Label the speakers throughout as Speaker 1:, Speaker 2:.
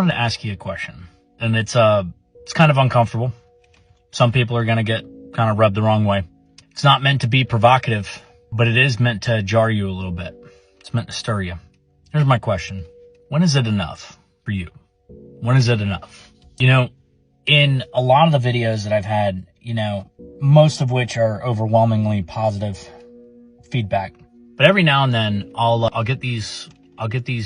Speaker 1: wanted to ask you a question, and it's kind of uncomfortable. Some people are going to get kind of rubbed the wrong way. It's not meant to be provocative, but it is meant to jar you a little bit. It's meant to stir you. Here's my question. When is it enough for you? When is it enough? You know, in a lot of the videos that I've had, you know, most of which are overwhelmingly positive feedback, but every now and then I'll get these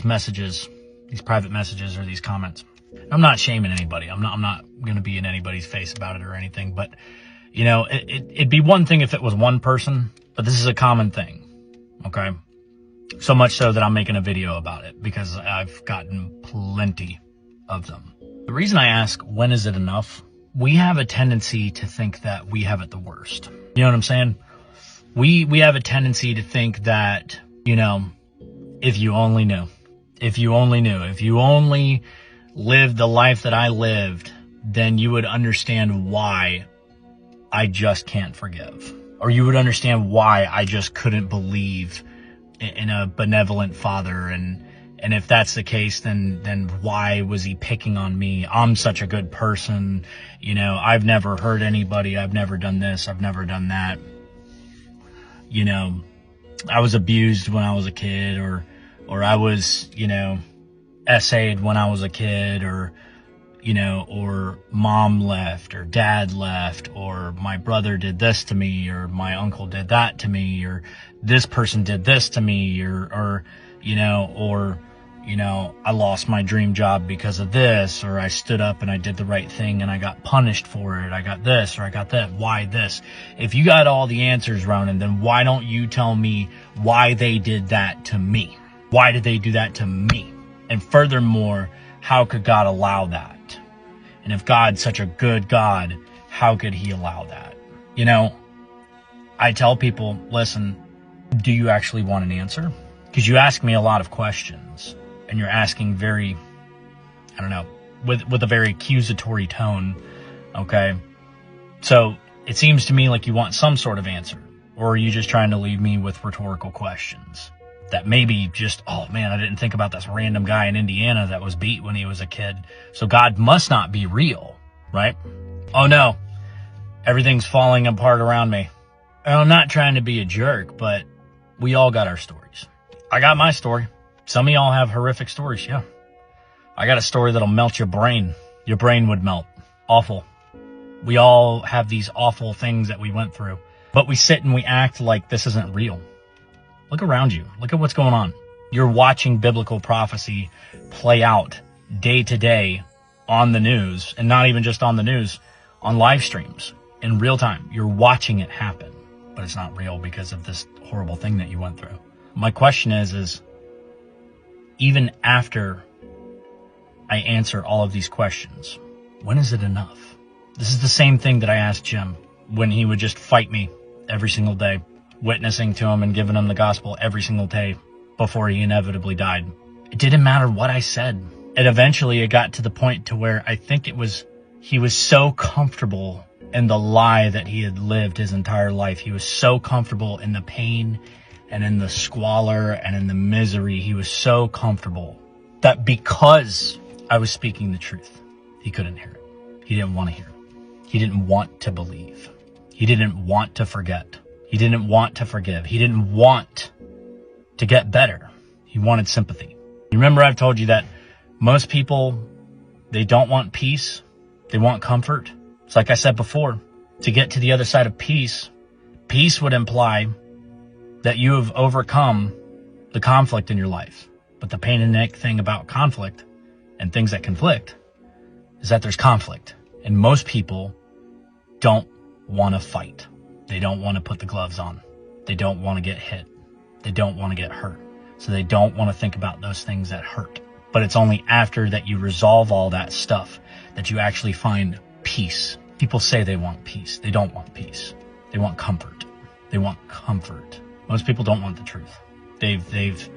Speaker 1: messages, these private messages or these comments. I'm not shaming anybody. I'm not going to be in anybody's face about it or anything, but you know, it'd be one thing if it was one person, but this is a common thing. Okay. So much so that I'm making a video about it because I've gotten plenty of them. The reason I ask, when is it enough? We have a tendency to think that we have it the worst. You know what I'm saying? We have a tendency to think that, you know, if you only knew, if you only lived the life that I lived, then you would understand why I just can't forgive. Or you would understand why I just couldn't believe in a benevolent father. And if that's the case, then why was he picking on me? I'm such a good person. You know, I've never hurt anybody. I've never done this. I've never done that. You know, I was abused when I was a kid, or I was, you know, essayed when I was a kid, or, you know, or mom left or dad left, or my brother did this to me, or my uncle did that to me, or this person did this to me, or, you know, I lost my dream job because of this, or I stood up and I did the right thing and I got punished for it. I got this or I got that. Why this? If you got all the answers, Ronan, then why don't you tell me why they did that to me? Why did they do that to me? And furthermore, how could God allow that? And if God's such a good God, how could he allow that? You know, I tell people, listen, do you actually want an answer? Because you ask me a lot of questions and you're asking very, I don't know, with a very accusatory tone. Okay. So it seems to me like you want some sort of answer, or are you just trying to leave me with rhetorical questions? That maybe just, oh man, I didn't think about this random guy in Indiana that was beat when he was a kid. So God must not be real, right? Oh no, everything's falling apart around me. And I'm not trying to be a jerk, but we all got our stories. I got my story. Some of y'all have horrific stories, yeah. I got a story that'll melt your brain. Your brain would melt. Awful. We all have these awful things that we went through. But we sit and we act like this isn't real. Look around you. Look at what's going on. You're watching biblical prophecy play out day to day on the news, and not even just on the news, on live streams in real time. You're watching it happen, but it's not real because of this horrible thing that you went through. My question is even after I answer all of these questions, when is it enough? This is the same thing that I asked Jim when he would just fight me every single day, witnessing to him and giving him the gospel every single day before he inevitably died. It didn't matter what I said. And eventually it got to the point to where I think he was so comfortable in the lie that he had lived his entire life. He was so comfortable in the pain and in the squalor and in the misery. He was so comfortable that because I was speaking the truth, he couldn't hear it. He didn't want to hear it. He didn't want to believe. He didn't want to forget. He didn't want to forgive. He didn't want to get better. He wanted sympathy. You remember I've told you that most people, they don't want peace. They want comfort. It's like I said before, to get to the other side of peace, peace would imply that you have overcome the conflict in your life. But the pain in the neck thing about conflict and things that conflict is that there's conflict. And most people don't want to fight. They don't want to put the gloves on. They don't want to get hit. They don't want to get hurt. So they don't want to think about those things that hurt. But it's only after that you resolve all that stuff that you actually find peace. People say they want peace. They don't want peace. They want comfort. They want comfort. Most people don't want the truth. They've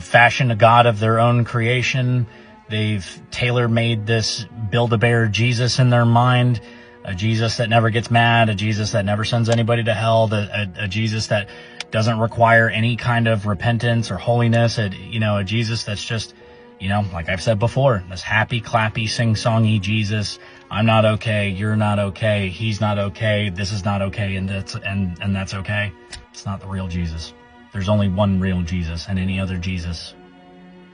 Speaker 1: fashioned a God of their own creation. They've tailor-made this Build-A-Bear Jesus in their mind. A Jesus that never gets mad. A Jesus that never sends anybody to hell. A Jesus that doesn't require any kind of repentance or holiness. A Jesus that's just, You know, like I've said before, this happy, clappy, sing-songy Jesus, I'm not okay, you're not okay, he's not okay, this is not okay, and that's okay. It's not the real Jesus. There's only one real Jesus, and any other Jesus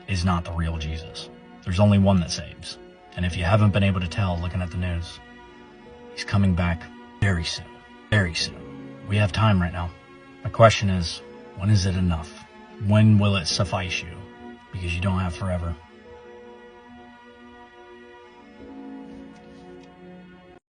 Speaker 1: is not the real Jesus. There's only one that saves. And if you haven't been able to tell looking at the news, he's coming back very soon. Very soon. We have time right now. My question is, when is it enough? When will it suffice you? Because you don't have forever.